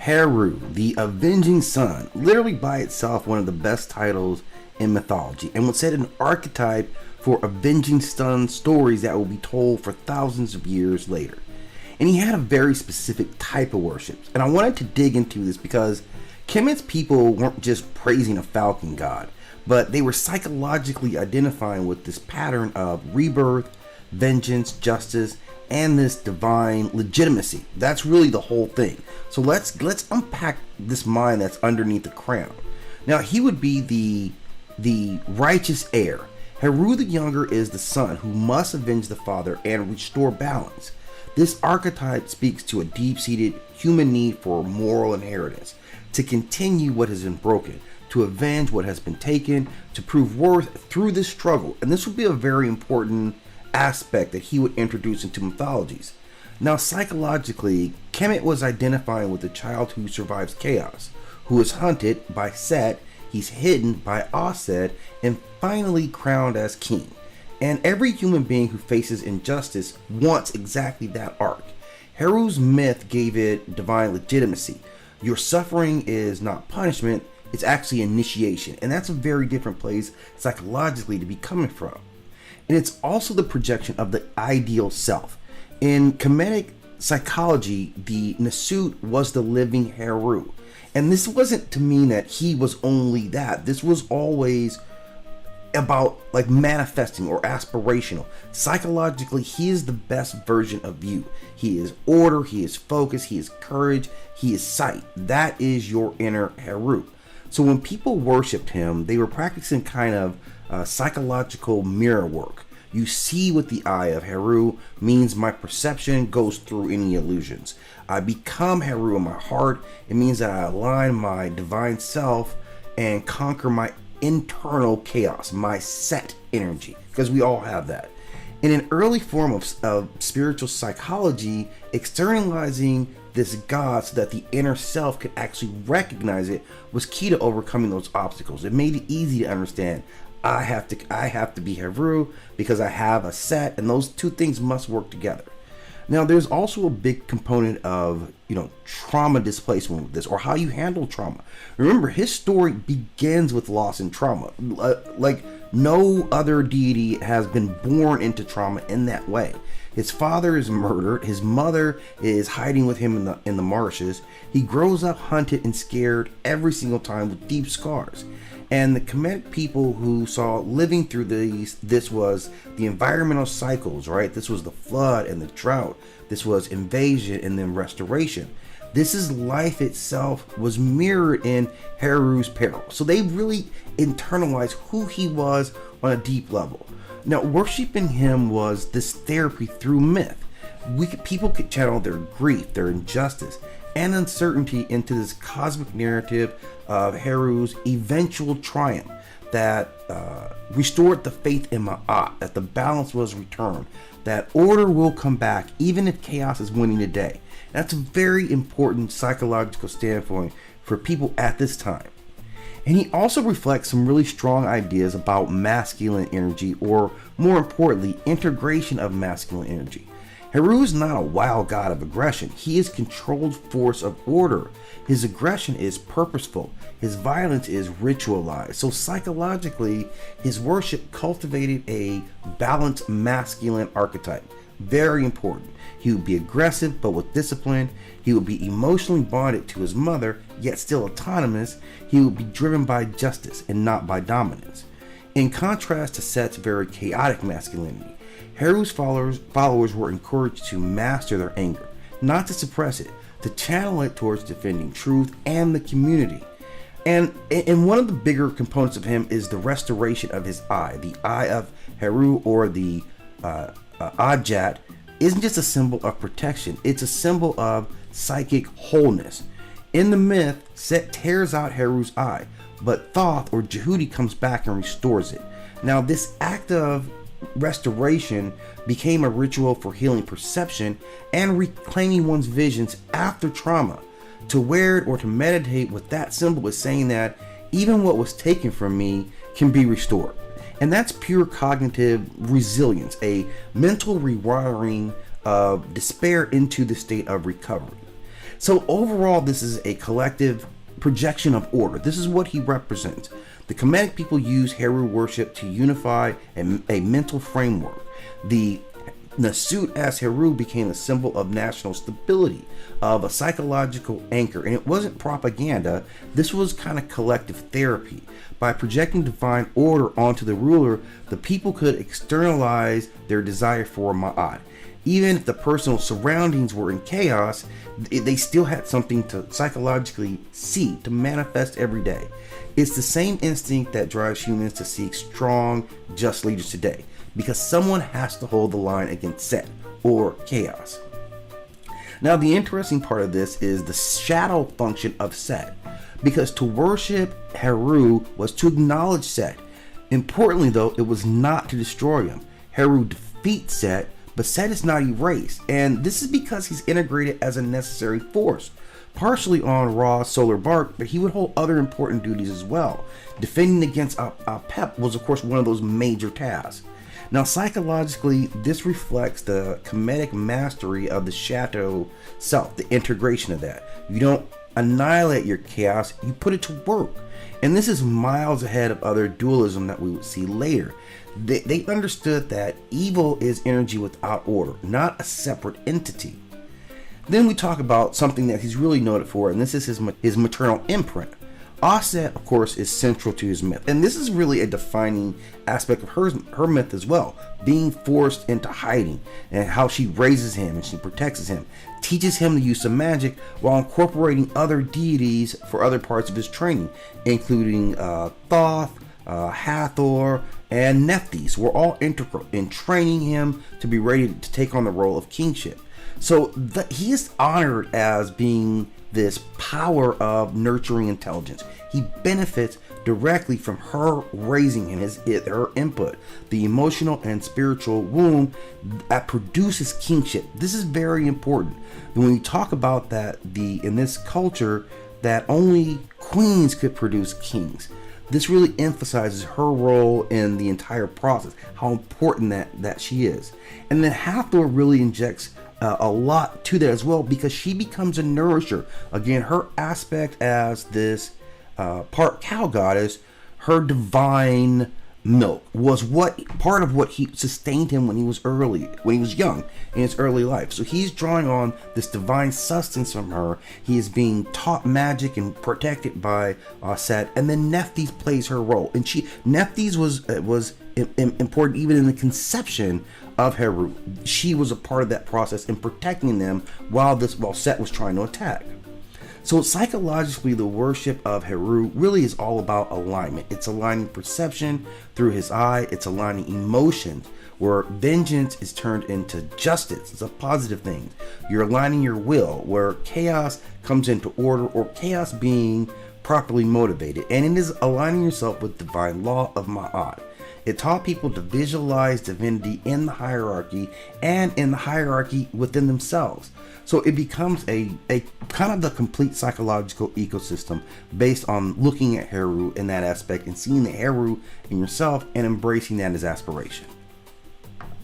Heru the Avenging Son, literally by itself one of the best titles in mythology, and would set an archetype for avenging son stories that will be told for thousands of years later. And he had a very specific type of worship, and I wanted to dig into this because Kemet's people weren't just praising a falcon god, but they were psychologically identifying with this pattern of rebirth, vengeance, justice, and this divine legitimacy. That's really the whole thing. So let's unpack this mind that's underneath the crown. Now, he would be the righteous heir. Heru the Younger is the son who must avenge the father and restore balance. This archetype speaks to a deep-seated human need for moral inheritance, to continue what has been broken, to avenge what has been taken, to prove worth through this struggle. And this would be a very important aspect that he would introduce into mythologies. Now, psychologically, Kemet was identifying with the child who survives chaos, who is hunted by Set, he's hidden by Auset, and finally crowned as king. And every human being who faces injustice wants exactly that arc. Heru's myth gave it divine legitimacy. Your suffering is not punishment, it's actually initiation. And that's a very different place psychologically to be coming from. And it's also the projection of the ideal self. In Kemetic psychology, the Nswt was the living Heru. And this wasn't to mean that he was only that. This was always about like manifesting or aspirational. Psychologically, he is the best version of you. He is order, he is focus, he is courage, he is sight. That is your inner Heru. So when people worshipped him, they were practicing kind of psychological mirror work. You see with the Eye of Heru means my perception goes through any illusions. I become Heru in my heart. It means that I align my divine self and conquer my internal chaos, my set energy, because we all have that. In an early form of spiritual psychology, externalizing this God so that the inner self could actually recognize it was key to overcoming those obstacles. It made it easy to understand I have to be Heru because I have a set, and those two things must work together. Now, there's also a big component of, trauma displacement with this, or how you handle trauma. Remember, his story begins with loss and trauma. Like no other deity has been born into trauma in that way. His father is murdered. His mother is hiding with him in the marshes. He grows up hunted and scared every single time with deep scars. And the Kemetic people who saw living through this was the environmental cycles, right? This was the flood and the drought. This was invasion and then restoration. This is life itself was mirrored in Heru's peril. So they really internalized who he was on a deep level. Now, worshiping him was this therapy through myth. People could channel their grief, their injustice, and uncertainty into this cosmic narrative of Heru's eventual triumph that restored the faith in Maat, that the balance was returned, that order will come back even if chaos is winning the day. That's a very important psychological standpoint for people at this time. And he also reflects some really strong ideas about masculine energy, or more importantly, integration of masculine energy. Heru is not a wild god of aggression. He is controlled force of order. His aggression is purposeful. His violence is ritualized. So psychologically, his worship cultivated a balanced masculine archetype. Very important. He would be aggressive, but with discipline. He would be emotionally bonded to his mother, yet still autonomous. He would be driven by justice and not by dominance. In contrast to Set's very chaotic masculinity, Heru's followers were encouraged to master their anger, not to suppress it, to channel it towards defending truth and the community. And one of the bigger components of him is the restoration of his eye. The Eye of Heru, or the Udjaet, isn't just a symbol of protection, it's a symbol of psychic wholeness. In the myth, Set tears out Heru's eye, but Thoth or Jehudi comes back and restores it. Now, this act of restoration became a ritual for healing perception and reclaiming one's visions after trauma. To wear it or to meditate with that symbol is saying that even what was taken from me can be restored. And that's pure cognitive resilience, a mental rewiring of despair into the state of recovery. So overall, this is a collective projection of order. This is what he represents. The Kemetic people use Heru worship to unify a mental framework. The Nswt as Heru became a symbol of national stability, of a psychological anchor, and it wasn't propaganda. This was kind of collective therapy. By projecting divine order onto the ruler, the people could externalize their desire for Maat. Even if the personal surroundings were in chaos, they still had something to psychologically see, to manifest every day. It's the same instinct that drives humans to seek strong, just leaders today, because someone has to hold the line against Set, or chaos. Now, the interesting part of this is the shadow function of Set, because to worship Heru was to acknowledge Set. Importantly, though, it was not to destroy him. Heru defeats Set, but Set is not erased, and this is because he's integrated as a necessary force, partially on Ra's solar bark, but he would hold other important duties as well. Defending against Pep was, of course, one of those major tasks. Now, psychologically, this reflects the Kemetic mastery of the shadow self, the integration of that. You don't annihilate your chaos, you put it to work. And this is miles ahead of other dualism that we would see later. They understood that evil is energy without order, not a separate entity. Then we talk about something that he's really noted for, and this is his maternal imprint. Auset, of course, is central to his myth, and this is really a defining aspect of her myth as well, being forced into hiding, and how she raises him and she protects him, teaches him the use of magic while incorporating other deities for other parts of his training, including Thoth, Hathor, and Nephthys were all integral in training him to be ready to take on the role of kingship. So he is honored as being this power of nurturing intelligence. He benefits directly from her raising him, her input, the emotional and spiritual womb that produces kingship. This is very important. When we talk about that, in this culture, that only queens could produce kings. This really emphasizes her role in the entire process, how important that she is. And then Hathor really injects a lot to that as well, because she becomes a nourisher. Again, her aspect as this part cow goddess, her divine milk was part of what he sustained him when he was young in his early life. So he's drawing on this divine sustenance from her. He is being taught magic and protected by Auset, and then Nephthys plays her role, and Nephthys was important even in the conception of Heru. She was a part of that process in protecting them while Set was trying to attack. So psychologically, the worship of Heru really is all about alignment. It's aligning perception through his eye. It's aligning emotions, where vengeance is turned into justice. It's a positive thing. You're aligning your will, where chaos comes into order, or chaos being properly motivated. And it is aligning yourself with divine law of Maat. It taught people to visualize divinity in the hierarchy and in the hierarchy within themselves. So it becomes a kind of the complete psychological ecosystem based on looking at Heru in that aspect and seeing the Heru in yourself and embracing that as aspiration.